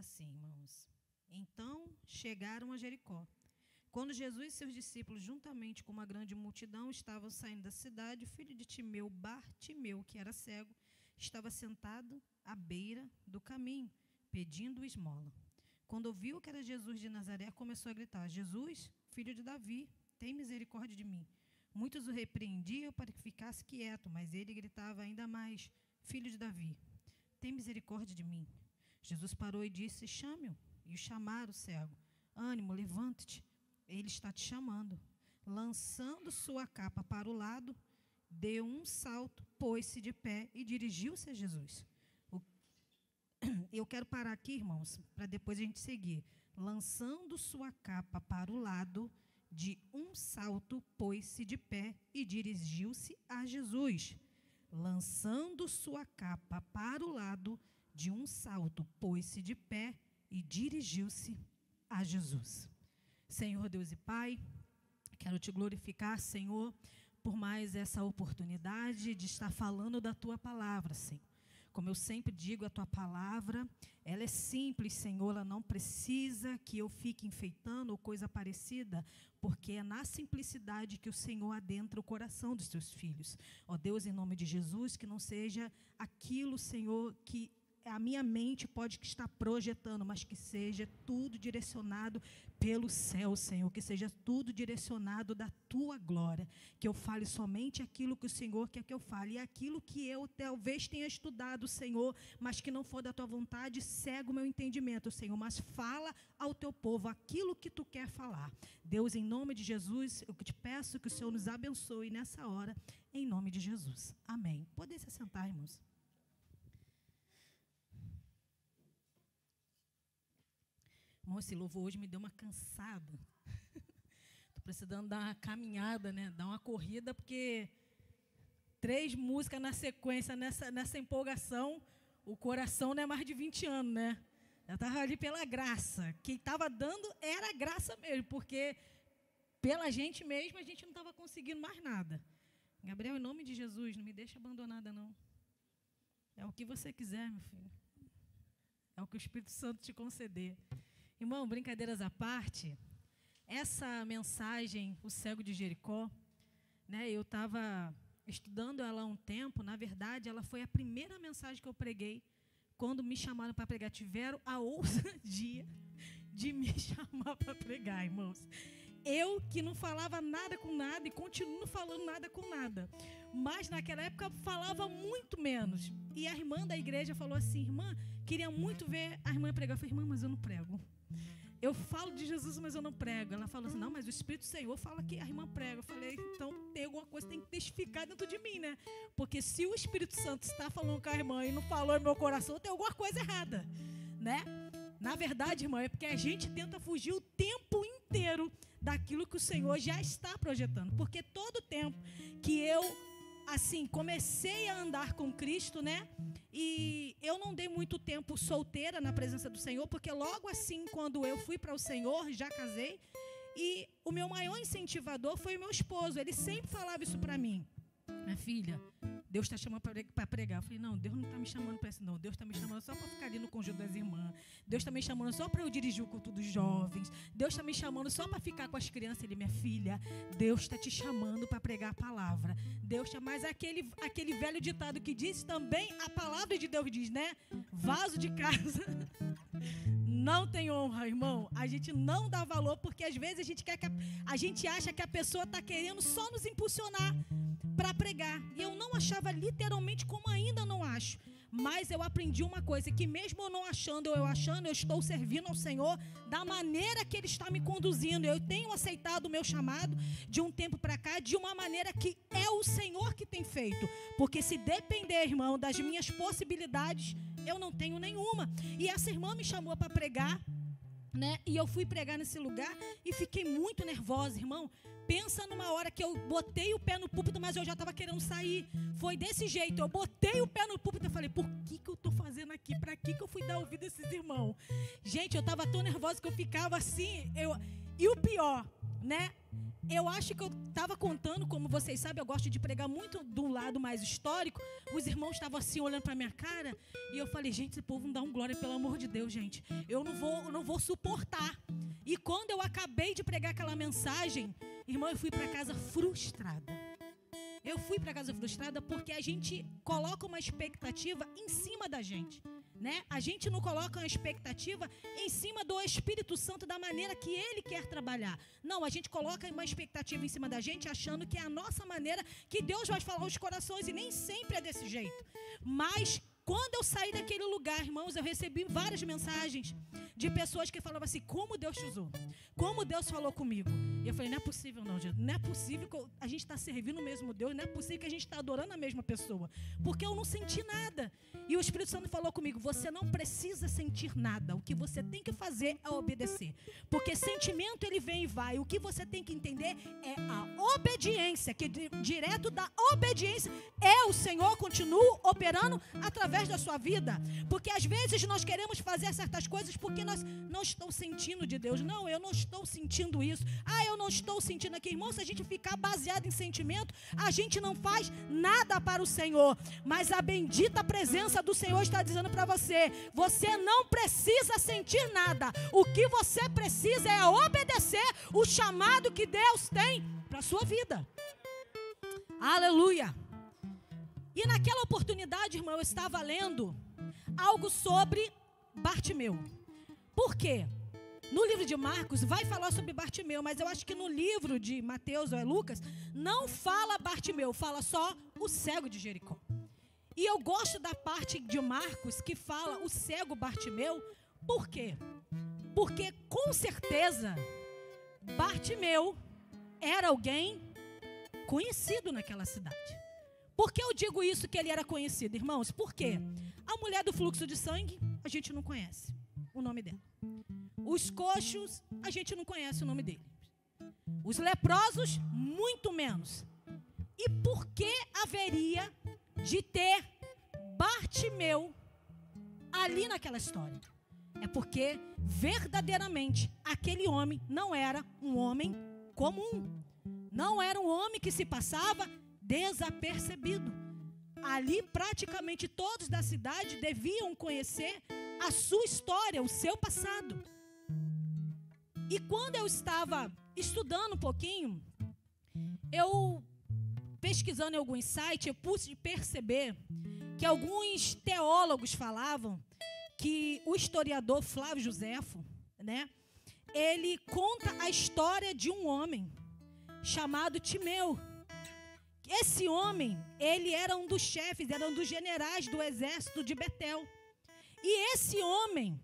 assim, irmãos. Então chegaram a Jericó. Quando Jesus e seus discípulos, juntamente com uma grande multidão, estavam saindo da cidade, o filho de Timeu, Bartimeu, que era cego, estava sentado à beira do caminho, pedindo esmola. Quando ouviu que era Jesus de Nazaré, começou a gritar: Jesus, filho de Davi, tem misericórdia de mim. Muitos o repreendiam para que ficasse quieto, mas ele gritava ainda mais: Filho de Davi, tem misericórdia de mim. Jesus parou e disse: Chame-o. E o chamaram o cego: Ânimo, levante-te, ele está te chamando. Lançando sua capa para o lado, deu um salto, pôs-se de pé e dirigiu-se a Jesus. Eu quero parar aqui, irmãos, para depois a gente seguir. Lançando sua capa para o lado, de um salto, pôs-se de pé e dirigiu-se a Jesus. Lançando sua capa para o lado, de um salto, pôs-se de pé e dirigiu-se a Jesus. Senhor Deus e Pai, quero te glorificar, Senhor, por mais essa oportunidade de estar falando da tua palavra, Senhor. Como eu sempre digo, a tua palavra, ela é simples, Senhor, ela não precisa que eu fique enfeitando ou coisa parecida, porque é na simplicidade que o Senhor adentra o coração dos teus filhos. Ó Deus, em nome de Jesus, que não seja aquilo, Senhor, que a minha mente pode estar projetando, mas que seja tudo direcionado pelo céu, Senhor, que seja tudo direcionado da tua glória, que eu fale somente aquilo que o Senhor quer que eu fale, e aquilo que eu talvez tenha estudado, Senhor, mas que não for da tua vontade, cega o meu entendimento, Senhor, mas fala ao teu povo aquilo que tu quer falar. Deus, em nome de Jesus, eu te peço que o Senhor nos abençoe nessa hora, em nome de Jesus. Amém. Podem se sentar, irmãos. Irmão, esse louvor hoje me deu uma cansada. Estou precisando dar uma caminhada, né? Dar uma corrida, porque 3 músicas na sequência, nessa empolgação, o coração não é mais de 20 anos, né? Eu estava ali pela graça. Quem estava dando era a graça mesmo, porque pela gente mesmo a gente não estava conseguindo mais nada. Gabriel, em nome de Jesus, não me deixa abandonada, não. É o que você quiser, meu filho. É o que o Espírito Santo te conceder. Irmão, brincadeiras à parte, essa mensagem, o cego de Jericó, né, eu estava estudando ela há um tempo. Na verdade, ela foi a primeira mensagem que eu preguei quando me chamaram para pregar. Tiveram a ousadia de me chamar para pregar, irmãos. Eu que não falava nada com nada e continuo falando nada com nada. Mas naquela época falava muito menos. E a irmã da igreja falou assim: irmã, queria muito ver a irmã pregar. Eu falei: irmã, mas eu não prego. Eu falo de Jesus, mas eu não prego. Ela falou assim: não, mas o Espírito do Senhor fala que a irmã prega. Eu falei: então tem alguma coisa que tem que testificar dentro de mim, né? Porque se o Espírito Santo está falando com a irmã e não falou no meu coração, tem alguma coisa errada, né? Na verdade, irmã, é porque a gente tenta fugir o tempo inteiro daquilo que o Senhor já está projetando. Porque todo tempo que eu, assim, comecei a andar com Cristo, né? E eu não dei muito tempo solteira na presença do Senhor, porque logo assim, quando eu fui para o Senhor, já casei, e o meu maior incentivador foi o meu esposo. Ele sempre falava isso para mim: minha filha, Deus está chamando para pregar. Eu falei: não, Deus não está me chamando para isso, não. Deus está me chamando só para ficar ali no conjunto das irmãs. Deus está me chamando só para eu dirigir o culto dos jovens. Deus está me chamando só para ficar com as crianças. Ele: minha filha, Deus está te chamando para pregar a palavra. Deus está... Mas aquele velho ditado que diz também, a palavra de Deus diz, né? Vaso de casa não tem honra, irmão. A gente não dá valor, porque às vezes a gente acha que a pessoa está querendo só nos impulsionar para pregar. E eu não achava literalmente, como ainda não acho. Mas eu aprendi uma coisa, que mesmo eu não achando ou eu achando, eu estou servindo ao Senhor da maneira que Ele está me conduzindo. Eu tenho aceitado o meu chamado de um tempo para cá de uma maneira que é o Senhor que tem feito. Porque se depender, irmão, das minhas possibilidades, eu não tenho nenhuma. E essa irmã me chamou para pregar, né? E eu fui pregar nesse lugar e fiquei muito nervosa, irmão. Pensa numa hora que eu botei o pé no púlpito, mas eu já estava querendo sair. Foi desse jeito, eu botei o pé no púlpito e falei: por que eu estou fazendo aqui? Para que eu fui dar ouvido a esses irmãos? Gente, eu estava tão nervosa que eu ficava assim. E o pior, né? eu acho que eu estava contando, como vocês sabem, eu gosto de pregar muito do lado mais histórico. Os irmãos estavam assim, olhando para a minha cara, e eu falei, gente, esse povo não dá um glória, pelo amor de Deus, gente. Eu não vou suportar. E quando eu acabei de pregar aquela mensagem, irmão, eu fui para casa frustrada. Eu fui para casa frustrada porque a gente coloca uma expectativa em cima da gente, né? A gente não coloca uma expectativa em cima do Espírito Santo da maneira que Ele quer trabalhar. Não, a gente coloca uma expectativa em cima da gente achando que é a nossa maneira que Deus vai falar aos corações, e nem sempre é desse jeito. Mas quando eu saí daquele lugar, irmãos, eu recebi várias mensagens de pessoas que falavam assim, como Deus te usou, como Deus falou comigo. E eu falei, não é possível não, gente, não é possível que a gente está servindo o mesmo Deus, não é possível que a gente está adorando a mesma pessoa, porque eu não senti nada. E o Espírito Santo falou comigo, você não precisa sentir nada, o que você tem que fazer é obedecer, porque sentimento ele vem e vai, o que você tem que entender é a obediência, que direto da obediência o Senhor continua operando através da sua vida, porque às vezes nós queremos fazer certas coisas porque nós não estamos sentindo de Deus. Não, eu não estou sentindo isso, eu não estou sentindo aqui. Irmão, se a gente ficar baseado em sentimento, a gente não faz nada para o Senhor. Mas a bendita presença do Senhor está dizendo para você, você não precisa sentir nada, o que você precisa é obedecer o chamado que Deus tem para a sua vida. Aleluia. E naquela oportunidade, irmão, eu estava lendo algo sobre Bartimeu. Por quê? No livro de Marcos vai falar sobre Bartimeu, mas eu acho que no livro de Mateus ou Lucas não fala Bartimeu, fala só o cego de Jericó. E eu gosto da parte de Marcos que fala o cego Bartimeu. Por quê? Porque com certeza Bartimeu era alguém conhecido naquela cidade. Por que eu digo isso, que ele era conhecido, irmãos? Por quê? A mulher do fluxo de sangue, a gente não conhece o nome dela. Os coxos, a gente não conhece o nome dele. Os leprosos, muito menos. E por que haveria de ter Bartimeu ali naquela história? É porque, verdadeiramente, aquele homem não era um homem comum. Não era um homem que se passava desapercebido. Ali praticamente todos da cidade deviam conhecer a sua história, o seu passado. E quando eu estava estudando um pouquinho, eu pesquisando em alguns sites, eu pude perceber que alguns teólogos falavam que o historiador Flávio Joséfo, né, ele conta a história de um homem chamado Timeu. Esse homem, ele era um dos chefes, era um dos generais do exército de Betel. E esse homem,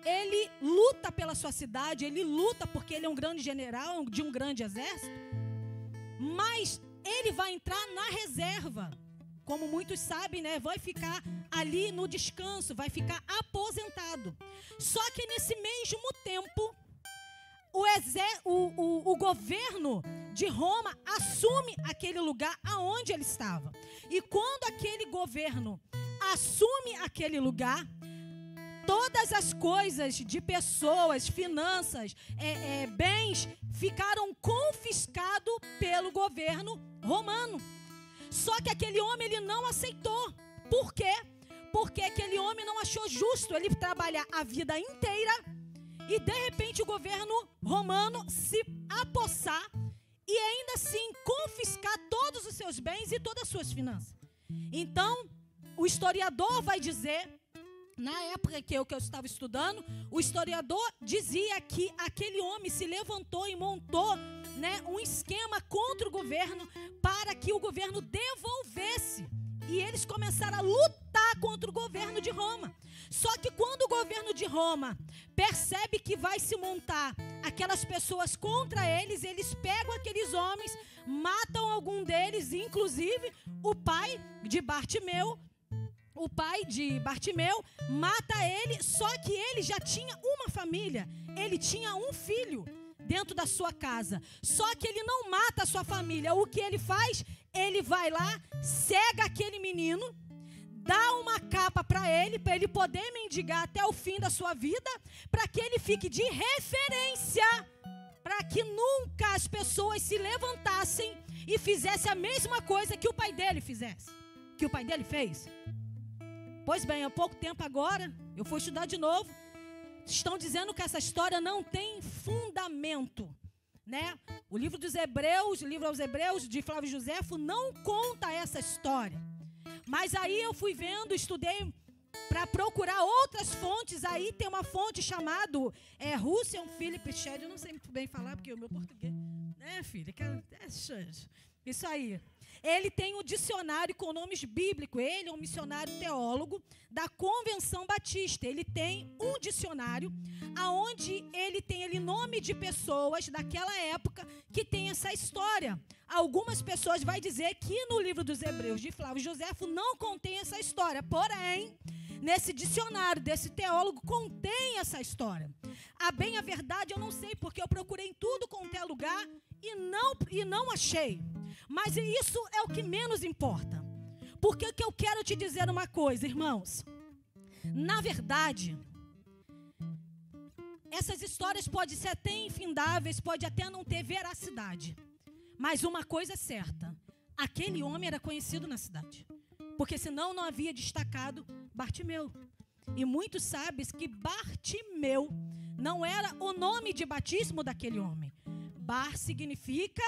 ele luta pela sua cidade, ele luta porque ele é um grande general de um grande exército, mas ele vai entrar na reserva. Como muitos sabem, né, vai ficar ali no descanso, vai ficar aposentado. Só que nesse mesmo tempo, o governo de Roma assume aquele lugar aonde ele estava. E quando aquele governo assume aquele lugar, todas as coisas de pessoas, finanças, bens, ficaram confiscados pelo governo romano. Só que aquele homem, ele não aceitou. Por quê? Porque aquele homem não achou justo ele trabalhar a vida inteira e de repente o governo romano se apossar e ainda assim confiscar todos os seus bens e todas as suas finanças. Então, o historiador vai dizer, na época que eu estava estudando, o historiador dizia que aquele homem se levantou e montou, né, um esquema contra o governo para que o governo devolvesse. E eles começaram a lutar contra o governo de Roma. Só que quando o governo de Roma percebe que vai se montar aquelas pessoas contra eles, eles pegam aqueles homens, matam algum deles, inclusive o pai de Bartimeu. O pai de Bartimeu mata ele, só que ele já tinha uma família, ele tinha um filho dentro da sua casa. Só que ele não mata a sua família. O que ele faz? Ele vai lá, cega aquele menino, dá uma capa para ele poder mendigar até o fim da sua vida, para que ele fique de referência para que nunca as pessoas se levantassem e fizessem a mesma coisa que o pai dele fizesse, que o pai dele fez. Pois bem, há pouco tempo agora, eu fui estudar de novo, estão dizendo que essa história não tem fundamento, né? O livro aos Hebreus, de Flávio Joséfo, não conta essa história. Mas aí eu fui vendo, estudei para procurar outras fontes. Aí tem uma fonte chamada Russell Philip Shedd, eu não sei muito bem falar, porque o meu português, né, filha? Isso aí. Ele tem um dicionário com nomes bíblicos. Ele é um missionário teólogo da Convenção Batista. Ele tem um dicionário aonde ele tem nome de pessoas daquela época que tem essa história. Algumas pessoas vão dizer que no livro dos Hebreus de Flávio Joséfo não contém essa história. Porém, nesse dicionário desse teólogo contém essa história. A bem a verdade eu não sei, porque eu procurei em tudo quanto é lugar e não achei. Mas isso é o que menos importa. Porque que eu quero te dizer uma coisa, irmãos. Na verdade, essas histórias podem ser até infindáveis, pode até não ter veracidade. Mas uma coisa é certa, aquele homem era conhecido na cidade. Porque senão não havia destacado Bartimeu. E muitos sabem que Bartimeu não era o nome de batismo daquele homem. Bar significa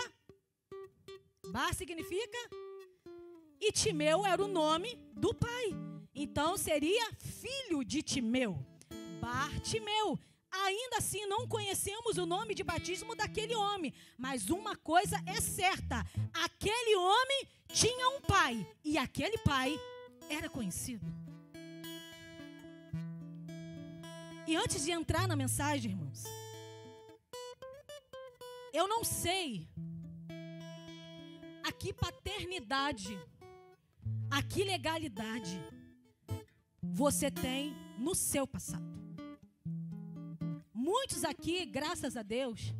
e Timeu era o nome do pai. Então seria filho de Timeu, Bartimeu. Ainda assim não conhecemos o nome de batismo daquele homem. Mas uma coisa é certa, aquele homem tinha um pai e aquele pai era conhecido. E antes de entrar na mensagem, irmãos, eu não sei a que paternidade, a que legalidade você tem no seu passado. Muitos aqui, graças a Deus,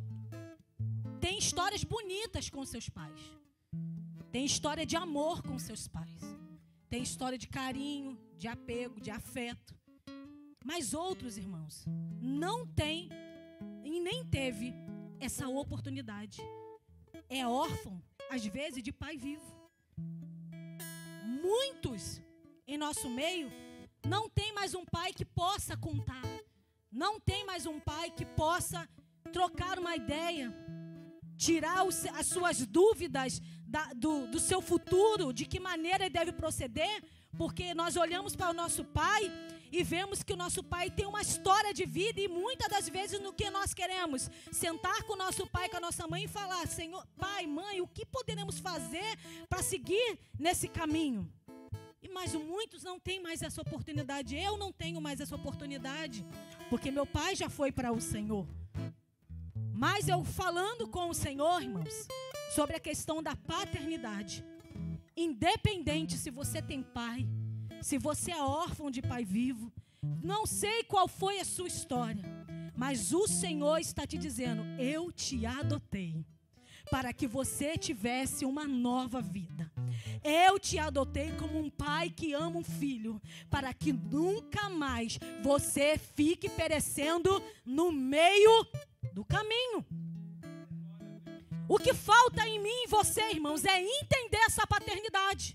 têm histórias bonitas com seus pais. Tem história de amor com seus pais. Tem história de carinho, de apego, de afeto. Mas outros, irmãos, não têm e nem teve essa oportunidade. É órfão, às vezes, de pai vivo. Muitos em nosso meio não tem mais um pai que possa contar. Não tem mais um pai que possa trocar uma ideia, tirar as suas dúvidas do seu futuro, de que maneira ele deve proceder, porque nós olhamos para o nosso pai e vemos que o nosso pai tem uma história de vida e muitas das vezes no que nós queremos sentar com o nosso pai, com a nossa mãe e falar: Senhor, pai, mãe, o que poderemos fazer para seguir nesse caminho? Mas muitos não têm mais essa oportunidade. Eu não tenho mais essa oportunidade, porque meu pai já foi para o Senhor. Mas eu falando com o Senhor, irmãos, sobre a questão da paternidade, independente se você tem pai, se você é órfão de pai vivo, não sei qual foi a sua história, mas o Senhor está te dizendo: eu te adotei para que você tivesse uma nova vida. Eu te adotei como um pai que ama um filho, para que nunca mais você fique perecendo no meio do caminho. O que falta em mim e você, irmãos, é entender essa paternidade.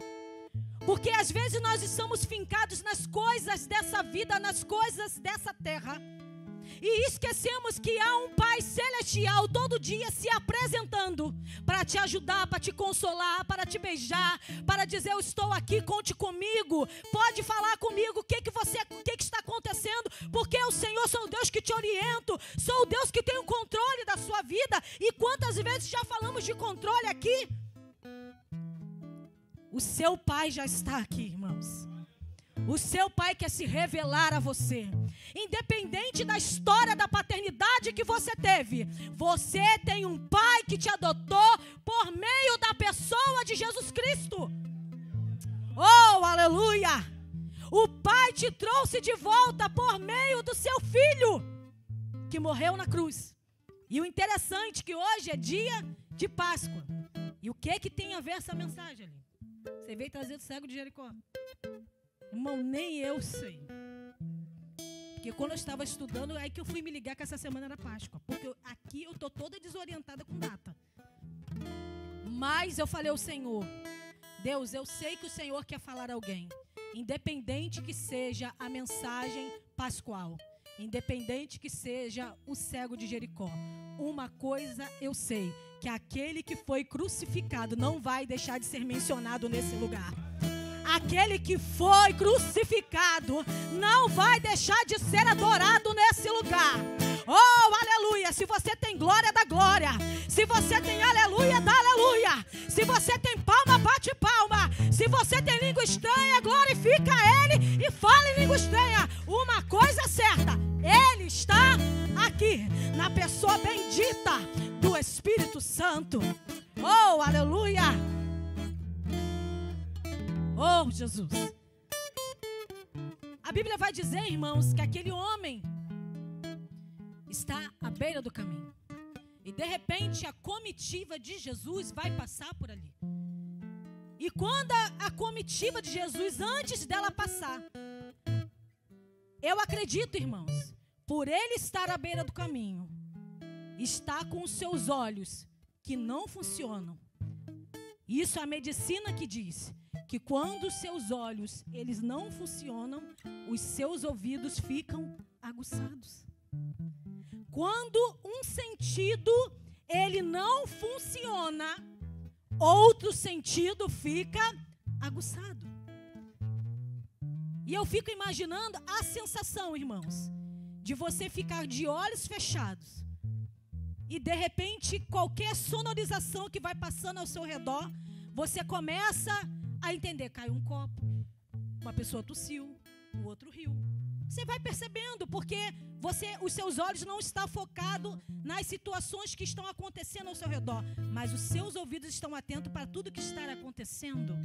Porque às vezes nós estamos fincados nas coisas dessa vida, nas coisas dessa terra, e esquecemos que há um Pai celestial todo dia se apresentando para te ajudar, para te consolar, para te beijar, para dizer: eu estou aqui, conte comigo, pode falar comigo, o que está acontecendo, porque o Senhor sou o Deus que te oriento, sou o Deus que tem o controle da sua vida. E quantas vezes já falamos de controle aqui? O seu Pai já está aqui, irmãos. O seu pai quer se revelar a você. Independente da história da paternidade que você teve, você tem um pai que te adotou por meio da pessoa de Jesus Cristo. Oh, aleluia! O pai te trouxe de volta por meio do seu filho, que morreu na cruz. E o interessante é que hoje é dia de Páscoa. E o que tem a ver essa mensagem ali? Você veio trazer o cego de Jericó. Irmão, nem eu sei. Porque quando eu estava estudando, aí que eu fui me ligar que essa semana era Páscoa. Porque aqui eu estou toda desorientada com data. Mas eu falei ao Senhor, Deus, eu sei que o Senhor quer falar a alguém. Independente que seja a mensagem pascual. Independente que seja o cego de Jericó. Uma coisa eu sei, que aquele que foi crucificado não vai deixar de ser mencionado nesse lugar. Aquele que foi crucificado não vai deixar de ser adorado nesse lugar. Oh, aleluia! Se você tem glória, dá glória. Se você tem aleluia, dá aleluia. Se você tem palma, bate palma. Se você tem língua estranha, glorifica Ele e fala em língua estranha. Uma coisa é certa, Ele está aqui, na pessoa bendita do Espírito Santo. Oh, aleluia! Oh, Jesus. A Bíblia vai dizer, irmãos, que aquele homem está à beira do caminho. E de repente a comitiva de Jesus vai passar por ali. E quando a comitiva de Jesus, antes dela passar, eu acredito, irmãos, por ele estar à beira do caminho, está com os seus olhos que não funcionam. Isso é a medicina que diz que quando os seus olhos eles não funcionam, os seus ouvidos ficam aguçados. Quando um sentido ele não funciona, outro sentido fica aguçado. E eu fico imaginando a sensação, irmãos, de você ficar de olhos fechados e de repente qualquer sonorização que vai passando ao seu redor, você começa a entender, caiu um copo, uma pessoa tossiu, o outro riu. Você vai percebendo, porque os seus olhos não estão focados nas situações que estão acontecendo ao seu redor, mas os seus ouvidos estão atentos para tudo que está acontecendo.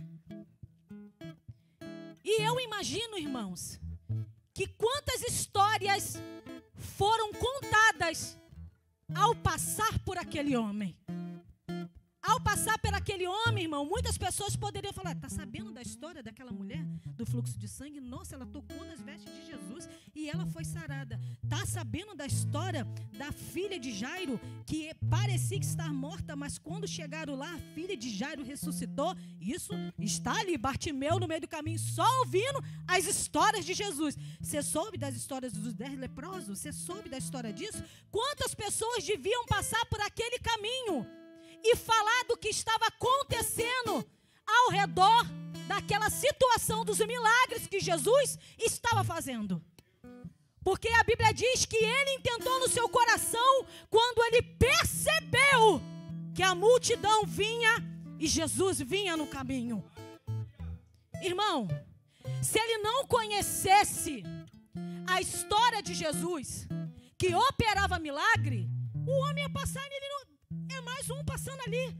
E eu imagino, irmãos, que quantas histórias foram contadas ao passar por aquele homem. Ao passar por aquele homem, irmão, muitas pessoas poderiam falar, está sabendo da história daquela mulher, do fluxo de sangue? Nossa, ela tocou nas vestes de Jesus e ela foi sarada. Está sabendo da história da filha de Jairo, que parecia que estar morta, mas quando chegaram lá, a filha de Jairo ressuscitou? Isso está ali, Bartimeu no meio do caminho, só ouvindo as histórias de Jesus. Você soube das histórias dos 10 leprosos? Você soube da história disso? Quantas pessoas deviam passar por aquele caminho e falar do que estava acontecendo ao redor daquela situação dos milagres que Jesus estava fazendo? Porque a Bíblia diz que ele intentou no seu coração quando ele percebeu que a multidão vinha e Jesus vinha no caminho. Irmão, se ele não conhecesse a história de Jesus, que operava milagre, o homem ia passar nele, é mais um passando ali.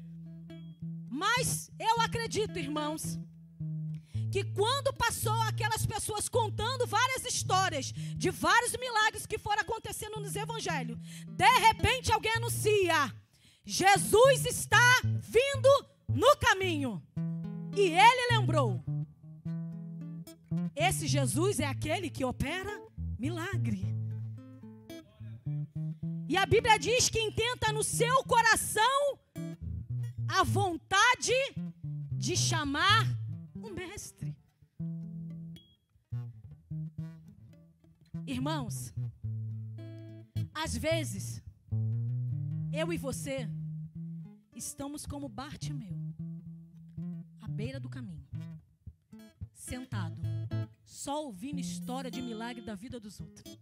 Mas eu acredito, irmãos, que quando passou aquelas pessoas contando várias histórias de vários milagres que foram acontecendo nos evangelhos, de repente alguém anuncia, Jesus está vindo no caminho. E ele lembrou, esse Jesus é aquele que opera milagre. E a Bíblia diz que intenta no seu coração a vontade de chamar o mestre. Irmãos, às vezes, eu e você estamos como Bartimeu, à beira do caminho, sentado, só ouvindo história de milagre da vida dos outros.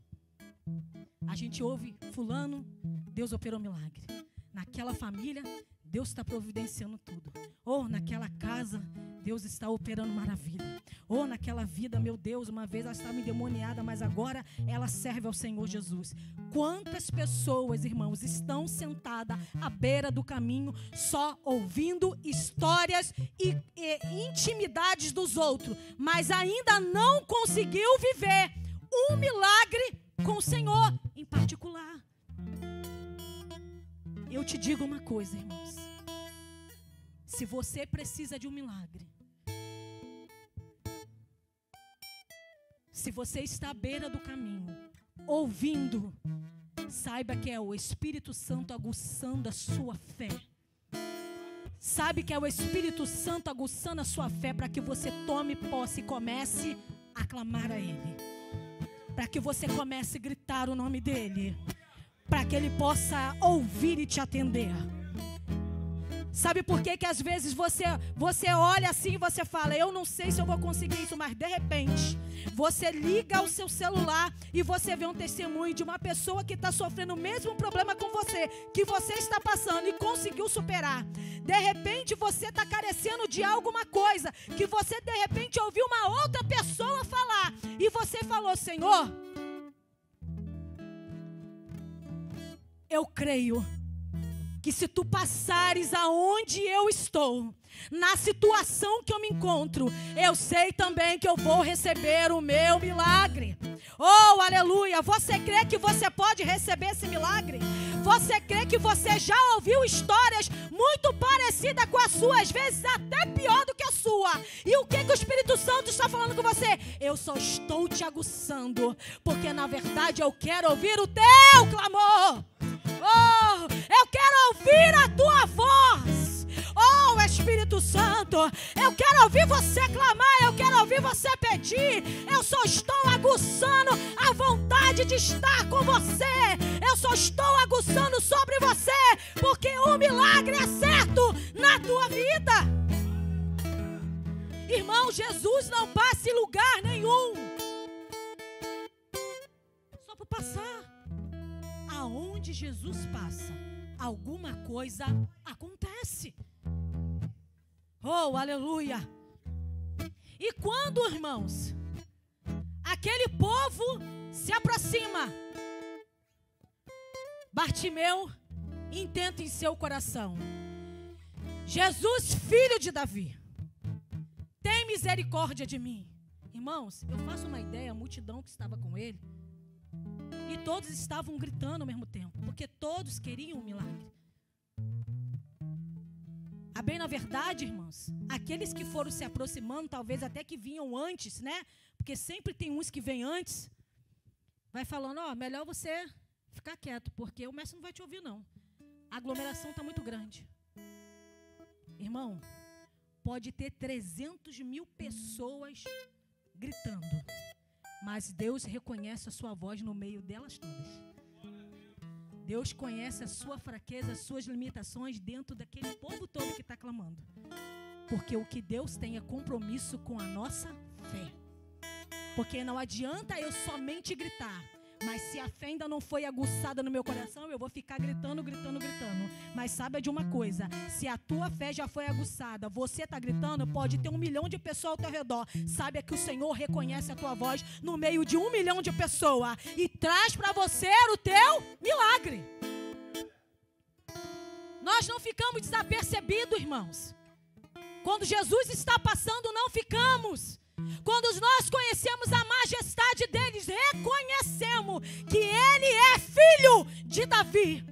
A gente ouve fulano, Deus operou milagre. Naquela família, Deus está providenciando tudo. Ou naquela casa, Deus está operando maravilha. Ou naquela vida, meu Deus, uma vez ela estava endemoniada, mas agora ela serve ao Senhor Jesus. Quantas pessoas, irmãos, estão sentadas à beira do caminho, só ouvindo histórias e intimidades dos outros, mas ainda não conseguiu viver um milagre com o Senhor em particular. Eu te digo uma coisa, irmãos. Se você precisa de um milagre, se você está à beira do caminho ouvindo, saiba que é o Espírito Santo aguçando a sua fé. Sabe que é o Espírito Santo aguçando a sua fé para que você tome posse e comece a clamar a Ele. Para que você comece a gritar o nome dEle. Para que Ele possa ouvir e te atender. Sabe por que às vezes você olha assim e você fala, eu não sei se eu vou conseguir isso, mas de repente, você liga o seu celular e você vê um testemunho de uma pessoa que está sofrendo o mesmo problema com você, que você está passando e conseguiu superar. De repente, você está carecendo de alguma coisa, que você de repente ouviu uma outra pessoa falar, e você falou, Senhor, eu creio que se tu passares aonde eu estou, na situação que eu me encontro, eu sei também que eu vou receber o meu milagre. Oh, aleluia! Você crê que você pode receber esse milagre? Você crê que você já ouviu histórias muito parecidas com a sua, às vezes até pior do que a sua? E o que o Espírito Santo está falando com você? Eu só estou te aguçando, porque na verdade eu quero ouvir o teu clamor. Oh, eu quero ouvir a tua voz. Oh, Espírito Santo, eu quero ouvir você clamar, eu quero ouvir você pedir. Eu só estou aguçando a vontade de estar com você. Eu só estou aguçando sobre você, porque o milagre é certo na tua vida. Irmão, Jesus não passa em lugar nenhum só por passar. Aonde Jesus passa, alguma coisa acontece. Oh, aleluia! E quando, irmãos, aquele povo se aproxima, Bartimeu intenta em seu coração, Jesus, filho de Davi, tem misericórdia de mim. Irmãos, eu faço uma ideia, a multidão que estava com ele, e todos estavam gritando ao mesmo tempo, porque todos queriam um milagre. A bem na verdade, irmãos, aqueles que foram se aproximando, talvez até que vinham antes, né? Porque sempre tem uns que vêm antes, vai falando, ó, melhor você ficar quieto, porque o mestre não vai te ouvir não. A aglomeração está muito grande. Irmão, pode ter 300.000 pessoas gritando, mas Deus reconhece a sua voz no meio delas todas. Deus conhece a sua fraqueza, as suas limitações dentro daquele povo todo que está clamando. Porque o que Deus tem é compromisso com a nossa fé. Porque não adianta eu somente gritar, mas se a fé ainda não foi aguçada no meu coração, eu vou ficar gritando. Mas saiba de uma coisa, se a tua fé já foi aguçada, você está gritando, pode ter 1 milhão de pessoas ao teu redor. Saiba que o Senhor reconhece a tua voz no meio de 1 milhão de pessoas e traz para você o teu milagre. Nós não ficamos desapercebidos, irmãos. Quando Jesus está passando, não ficamos. Quando nós conhecemos a majestade deles, reconhecemos que Ele é filho de Davi,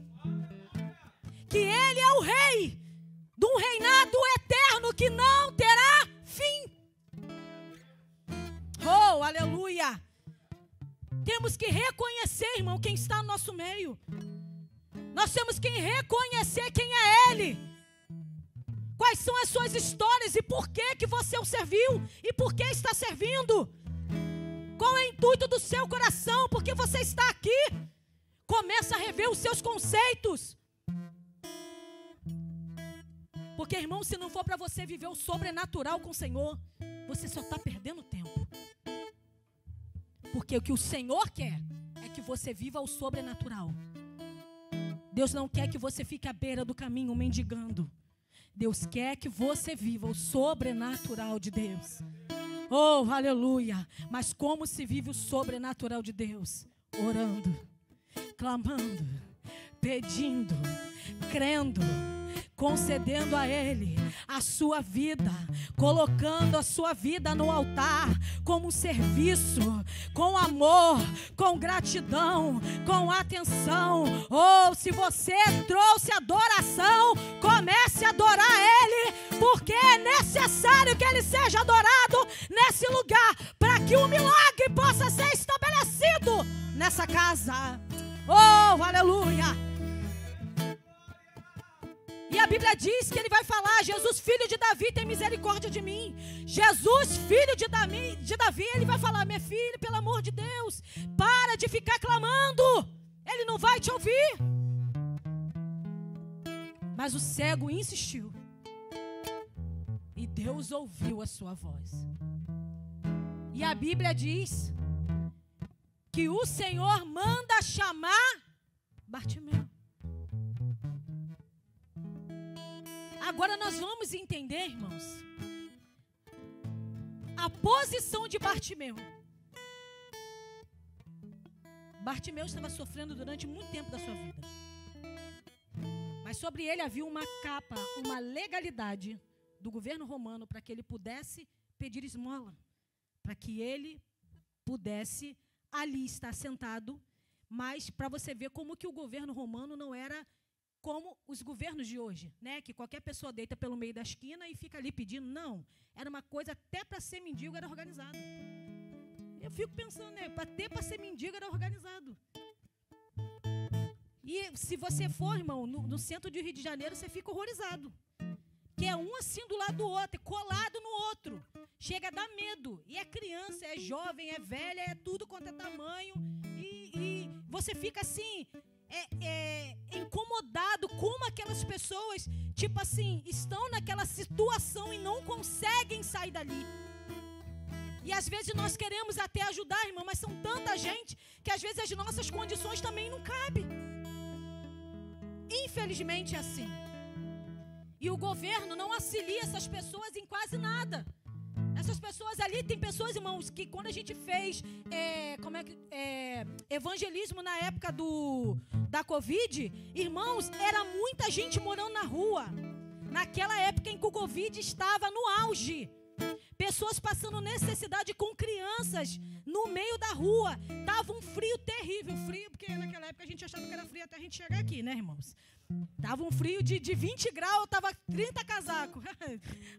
que Ele é o rei de um reinado eterno que não terá fim. Oh, aleluia! Temos que reconhecer, irmão, quem está no nosso meio. Nós temos que reconhecer quem é Ele. Quais são as suas histórias e por que você o serviu e por que está servindo? Qual é o intuito do seu coração? Por que você está aqui? Começa a rever os seus conceitos. Porque, irmão, se não for para você viver o sobrenatural com o Senhor, você só está perdendo tempo. Porque o que o Senhor quer é que você viva o sobrenatural. Deus não quer que você fique à beira do caminho mendigando. Deus quer que você viva o sobrenatural de Deus. Oh, aleluia! Mas como se vive o sobrenatural de Deus? Orando, clamando, pedindo, crendo, concedendo a Ele a sua vida, colocando a sua vida no altar como um serviço, com amor, com gratidão, com atenção. Ou se você trouxe adoração, comece a adorar Ele, porque é necessário que Ele seja adorado nesse lugar, para que o milagre possa ser estabelecido nessa casa. Oh, aleluia! E a Bíblia diz que ele vai falar: Jesus, filho de Davi, tem misericórdia de mim. Jesus, filho de Davi, ele vai falar: meu filho, pelo amor de Deus, para de ficar clamando. Ele não vai te ouvir. Mas o cego insistiu. E Deus ouviu a sua voz. E a Bíblia diz que o Senhor manda chamar Bartimeu. Agora nós vamos entender, irmãos, a posição de Bartimeu. Bartimeu estava sofrendo durante muito tempo da sua vida. Mas sobre ele havia uma capa, uma legalidade do governo romano para que ele pudesse pedir esmola, para que ele pudesse ali estar sentado. Mas para você ver como que o governo romano não era como os governos de hoje, né? Que qualquer pessoa deita pelo meio da esquina e fica ali pedindo. Não, era uma coisa, até para ser mendigo era organizado. Eu fico pensando, né? Até para ser mendigo era organizado. E se você for, irmão, no centro de Rio de Janeiro, você fica horrorizado. Que é um assim do lado do outro, colado no outro. Chega a dar medo. E é criança, é jovem, é velha, é tudo quanto é tamanho. E você fica assim, incomodado como aquelas pessoas, tipo assim, estão naquela situação e não conseguem sair dali. E às vezes nós queremos até ajudar, irmão, mas são tanta gente que às vezes as nossas condições também não cabem. Infelizmente é assim. E o governo não auxilia essas pessoas em quase nada. Essas pessoas ali, tem pessoas, irmãos, que quando a gente fez evangelismo na época da Covid, irmãos, era muita gente morando na rua. Naquela época em que o Covid estava no auge. Pessoas passando necessidade com crianças no meio da rua. Tava um frio terrível. Frio, porque naquela época a gente achava que era frio até a gente chegar aqui, né, irmãos? Tava um frio de 20 graus, tava 30 casacos.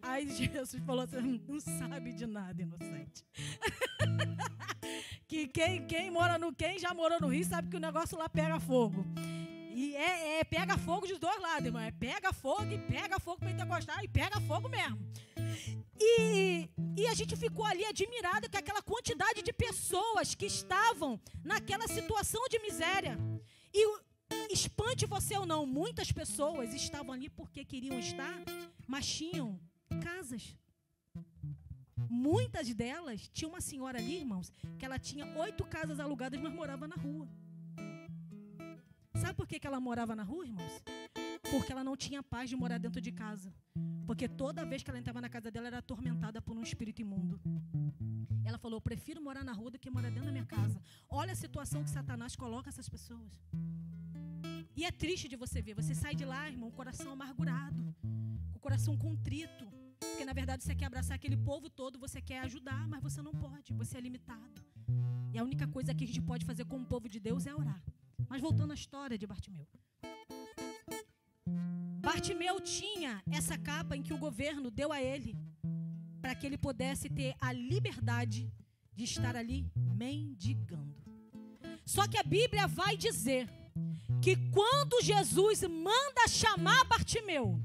Aí Jesus falou assim: não sabe de nada, inocente. Que quem já morou no Rio sabe que o negócio lá pega fogo. E pega fogo dos dois lados, irmão. Pega fogo e pega fogo pentecostal e pega fogo mesmo. E a gente ficou ali admirado com aquela quantidade de pessoas que estavam naquela situação de miséria. E espante você ou não, muitas pessoas estavam ali porque queriam estar, mas tinham casas. Muitas delas, tinha uma senhora ali, irmãos, que ela tinha 8 casas alugadas, mas morava na rua. Sabe por que ela morava na rua, irmãos? Porque ela não tinha paz de morar dentro de casa. Porque toda vez que ela entrava na casa dela, era atormentada por um espírito imundo. Ela falou: eu prefiro morar na rua do que morar dentro da minha casa. Olha a situação que Satanás coloca essas pessoas. E é triste de você ver. Você sai de lá, irmão, com o coração amargurado, com o coração contrito. Porque, na verdade, você quer abraçar aquele povo todo, você quer ajudar, mas você não pode, você é limitado. E a única coisa que a gente pode fazer como povo de Deus é orar. Mas voltando à história de Bartimeu. Bartimeu tinha essa capa em que o governo deu a ele, para que ele pudesse ter a liberdade de estar ali mendigando. Só que a Bíblia vai dizer que quando Jesus manda chamar Bartimeu,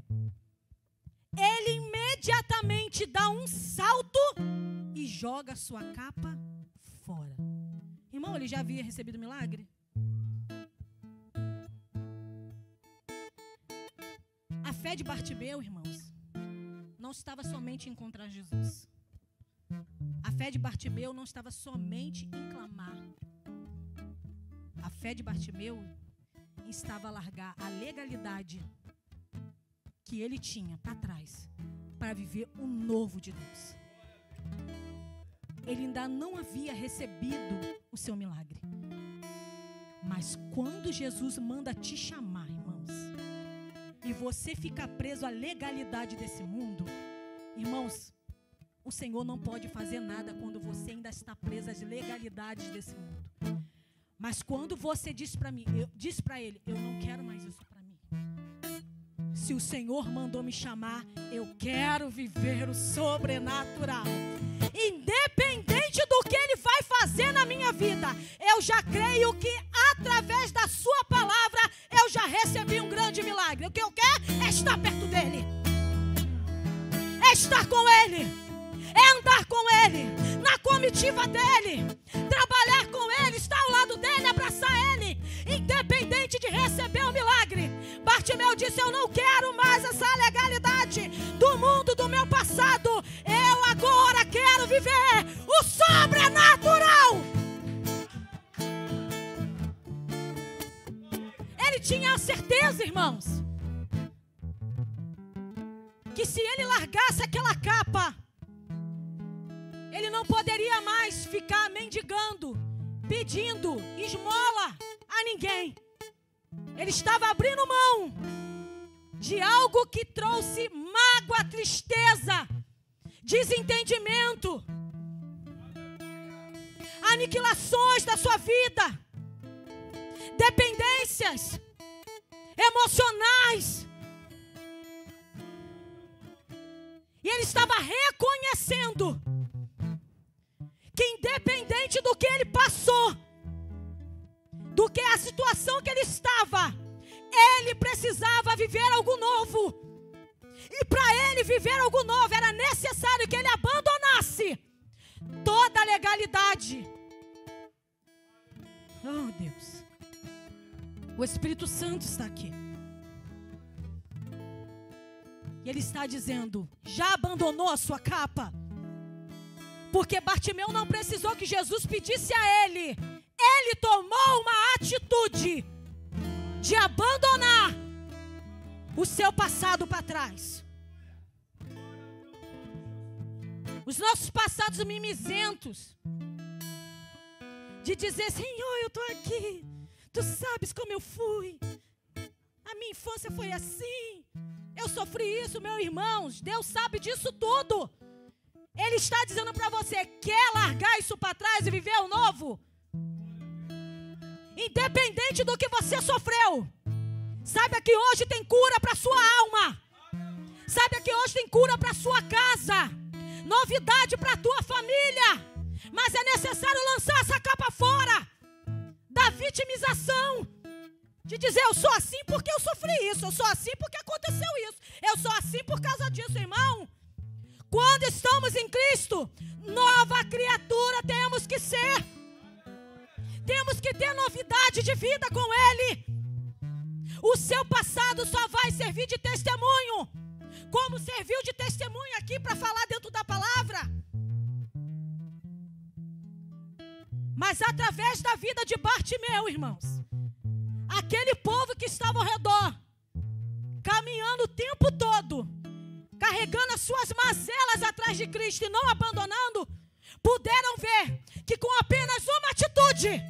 ele imediatamente dá um salto e joga a sua capa fora. Irmão, ele já havia recebido milagre? A fé de Bartimeu, irmãos, não estava somente em encontrar Jesus. A fé de Bartimeu não estava somente em clamar. A fé de Bartimeu estava a largar a legalidade que ele tinha para trás, para viver o novo de Deus. Ele ainda não havia recebido o seu milagre. Mas quando Jesus manda te chamar, irmãos, e você fica preso à legalidade desse mundo, irmãos, o Senhor não pode fazer nada quando você ainda está preso às legalidades desse mundo. Mas quando você diz para ele, eu não quero mais isso para mim. Se o Senhor mandou me chamar, eu quero viver o sobrenatural. Independente do que Ele vai fazer na minha vida, eu já creio que iniciativa dele, trabalhar com ele, estar ao lado dele, abraçar ele, independente de receber o milagre. Bartimeu disse: eu não quero mais essa legalidade do mundo, do meu passado. Eu agora quero viver o sobrenatural. Ele tinha a certeza, irmãos, que se ele largasse aquela capa, ele não poderia mais ficar mendigando, pedindo esmola a ninguém. Ele estava abrindo mão de algo que trouxe mágoa, tristeza, desentendimento, aniquilações da sua vida, dependências emocionais. E ele estava reconhecendo que, independente do que ele passou, do que a situação que ele estava, ele precisava viver algo novo. E para ele viver algo novo, era necessário que ele abandonasse toda a legalidade. Oh, Deus. O Espírito Santo está aqui. E ele está dizendo: já abandonou a sua capa? Porque Bartimeu não precisou que Jesus pedisse a ele. Ele tomou uma atitude de abandonar o seu passado para trás. Os nossos passados mimizentos, de dizer: Senhor, eu estou aqui, tu sabes como eu fui, a minha infância foi assim, eu sofri isso, meus irmãos, Deus sabe disso tudo. Ele está dizendo para você: quer largar isso para trás e viver o novo? Independente do que você sofreu, saiba que hoje tem cura para sua alma. Saiba que hoje tem cura para sua casa, novidade para a tua família. Mas é necessário lançar essa capa fora da vitimização, de dizer: eu sou assim porque eu sofri isso, eu sou assim porque aconteceu isso, eu sou assim por causa disso. Irmão, quando estamos em Cristo, nova criatura temos que ser. Temos que ter novidade de vida com Ele. O seu passado só vai servir de testemunho, como serviu de testemunho aqui para falar dentro da palavra. Mas através da vida de Bartimeu, irmãos, aquele povo que estava ao redor, caminhando o tempo todo, carregando as suas mazelas atrás de Cristo e não abandonando, puderam ver que com apenas uma atitude,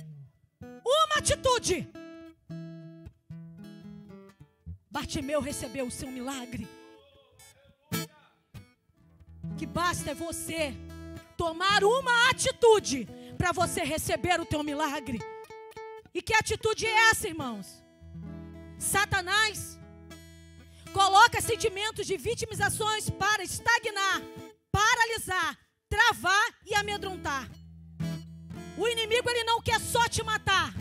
Bartimeu recebeu o seu milagre. Que basta é você tomar uma atitude para você receber o teu milagre. E que atitude é essa, irmãos? Satanás coloca sentimentos de vitimizações para estagnar, paralisar, travar e amedrontar. O inimigo, ele não quer só te matar,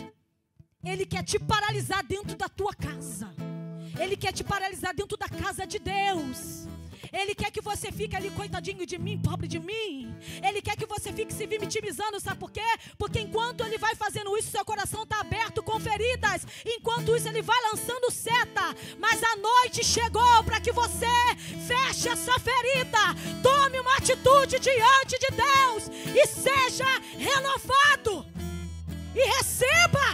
ele quer te paralisar dentro da tua casa. Ele quer te paralisar dentro da casa de Deus. Ele quer que você fique ali: coitadinho de mim, pobre de mim. Ele quer que você fique se vitimizando, sabe por quê? Porque enquanto ele vai fazendo isso, seu coração está aberto com feridas. Enquanto isso, ele vai lançando seta. Mas a noite chegou para que você feche essa ferida. Tome uma atitude diante de Deus e seja renovado. E receba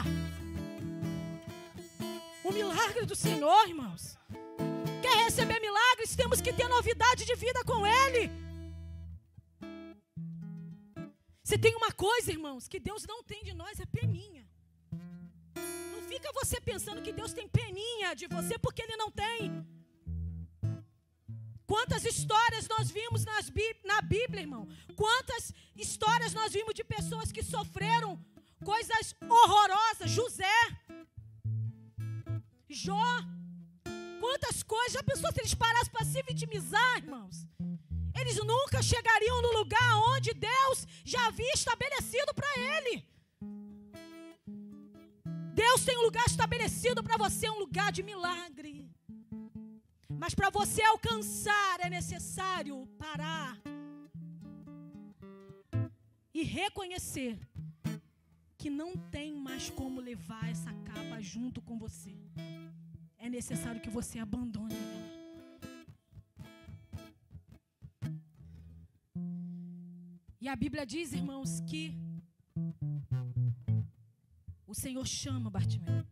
o milagre do Senhor, irmãos. Quer receber milagres? Temos que ter novidade de vida com Ele. Se tem uma coisa, irmãos, que Deus não tem de nós, é peninha. Não fica você pensando que Deus tem peninha de você, porque Ele não tem. Quantas histórias nós vimos na Bíblia, irmão? Quantas histórias nós vimos de pessoas que sofreram coisas horrorosas? José, Jó. Quantas coisas, já pensou se eles parassem para se vitimizar, irmãos? Eles nunca chegariam no lugar onde Deus já havia estabelecido para ele. Deus tem um lugar estabelecido para você, um lugar de milagre. Mas para você alcançar é necessário parar e reconhecer que não tem mais como levar essa capa junto com você. É necessário que você abandone ela. E a Bíblia diz, irmãos, que o Senhor chama Bartimeu.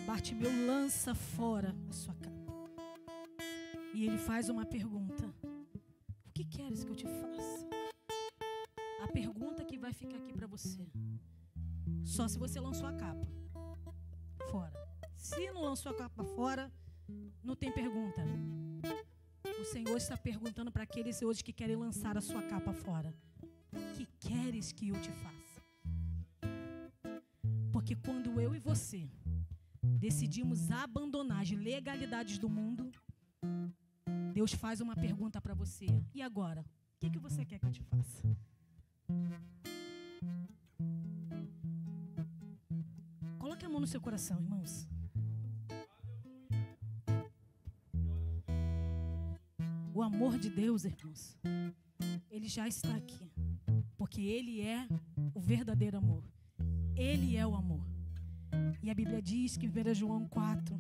Bartimeu lança fora a sua capa. E ele faz uma pergunta: o que queres que eu te faça? A pergunta que vai ficar aqui para você. Só se você lançou a capa fora. Se não lançou a capa fora, não tem pergunta. O Senhor está perguntando para aqueles hoje que querem lançar a sua capa fora: o que queres que eu te faça? Porque quando eu e você decidimos abandonar as legalidades do mundo, Deus faz uma pergunta para você: e agora? O que você quer que eu te faça? Coloque a mão no seu coração, irmãos. O amor de Deus, irmãos, ele já está aqui, porque ele é o verdadeiro amor. Ele é o amor. E a Bíblia diz que em 1 João 4,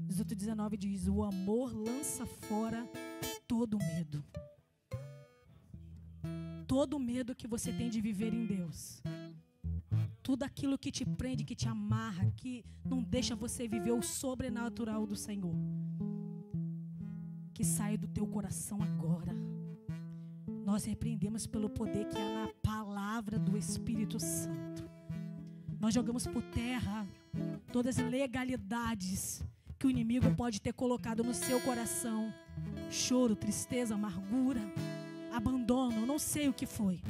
18-19 diz: o amor lança fora todo medo. Todo medo que você tem de viver em Deus. Tudo aquilo que te prende, que te amarra, que não deixa você viver o sobrenatural do Senhor. Que saia do teu coração agora. Nós repreendemos pelo poder que há na palavra do Espírito Santo. Nós jogamos por terra todas as legalidades que o inimigo pode ter colocado no seu coração. Choro, tristeza, amargura, abandono, não sei o que foi.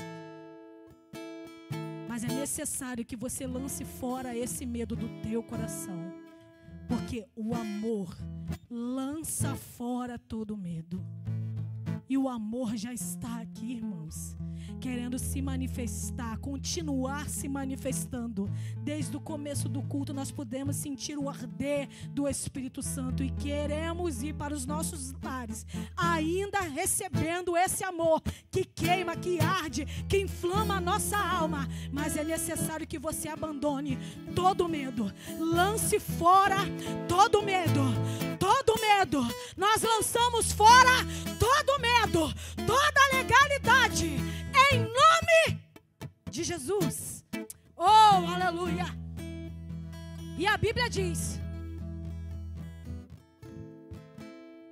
Mas é necessário que você lance fora esse medo do teu coração. Porque o amor lança fora todo medo. E o amor já está aqui, irmãos, querendo se manifestar, continuar se manifestando. Desde o começo do culto nós podemos sentir o arder do Espírito Santo e queremos ir para os nossos lares, ainda recebendo esse amor que queima, que arde, que inflama a nossa alma. Mas é necessário que você abandone todo medo, lance fora todo medo. Todo medo, nós lançamos fora todo medo, toda legalidade, em nome de Jesus. Oh, aleluia! E a Bíblia diz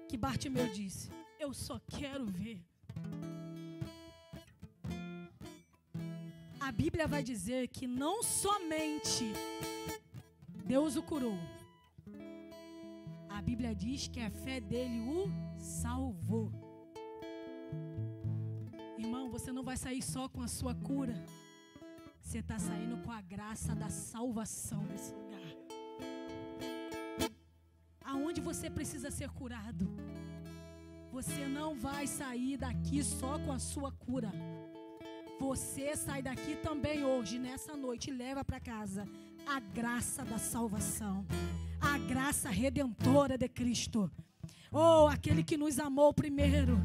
que Bartimeu disse: eu só quero ver. A Bíblia vai dizer que não somente Deus o curou, a Bíblia diz que a fé dele o salvou. Irmão, você não vai sair só com a sua cura. Você está saindo com a graça da salvação desse lugar. Aonde você precisa ser curado, você não vai sair daqui só com a sua cura. Você sai daqui também hoje, nessa noite, e leva para casa a graça da salvação. A graça redentora de Cristo. Oh, aquele que nos amou primeiro.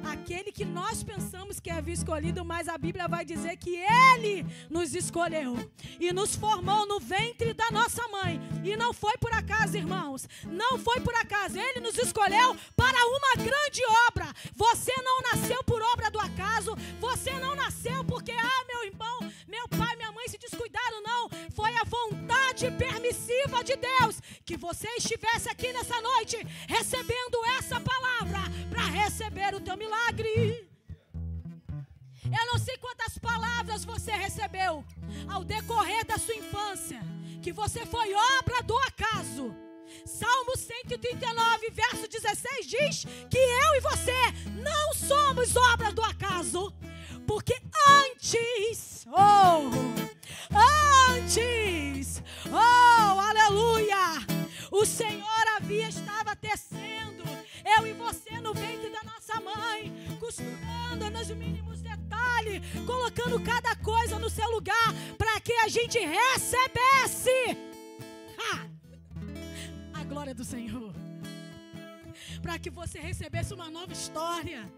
Aquele que nós pensamos que havia escolhido, mas a Bíblia vai dizer que Ele nos escolheu e nos formou no ventre da nossa mãe. E não foi por acaso, irmãos. Não foi por acaso. Ele nos escolheu para uma grande obra. Você não nasceu por obra do acaso. Você não nasceu porque, meu irmão, meu pai, minha mãe se descuidaram. Não. Foi a vontade permissiva de Deus que você estivesse aqui nessa noite recebendo essa palavra para receber o teu milagre. Eu não sei quantas palavras você recebeu ao decorrer da sua infância, que você foi obra do acaso. Salmo 139, verso 16 diz que eu e você não somos obra do acaso, porque antes, aleluia, o Senhor estava tecendo eu e você no ventre da nossa mãe, costurando nos mínimos detalhes, colocando cada coisa no seu lugar, para que a gente recebesse a glória do Senhor, para que você recebesse uma nova história,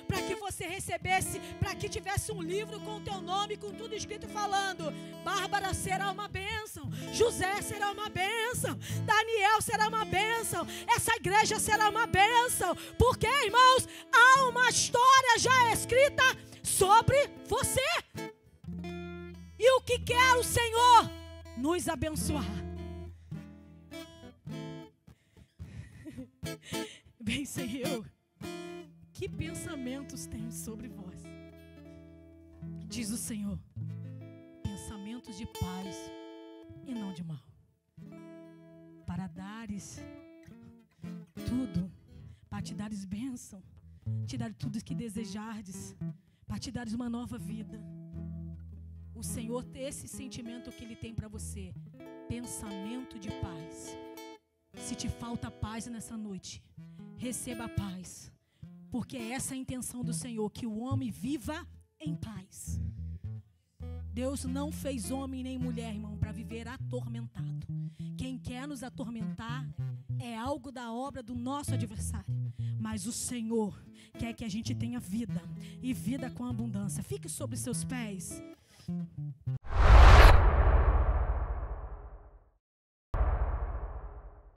para que você recebesse, para que tivesse um livro com o teu nome, com tudo escrito falando: Bárbara será uma bênção, José será uma bênção, Daniel será uma bênção, essa igreja será uma bênção. Porque, irmãos, há uma história já escrita sobre você. E o que quer o Senhor? Nos abençoar. Bem, Senhor, que pensamentos tenho sobre vós? Diz o Senhor: pensamentos de paz e não de mal, para dares tudo, para te dares bênção, te dar tudo o que desejardes, para te dares uma nova vida. O Senhor, esse sentimento que Ele tem para você, pensamento de paz. Se te falta paz nessa noite, receba a paz, porque essa é a intenção do Senhor, que o homem viva em paz. Deus não fez homem nem mulher, irmão, para viver atormentado. Quem quer nos atormentar é algo da obra do nosso adversário. Mas o Senhor quer que a gente tenha vida, e vida com abundância. Fique sobre seus pés.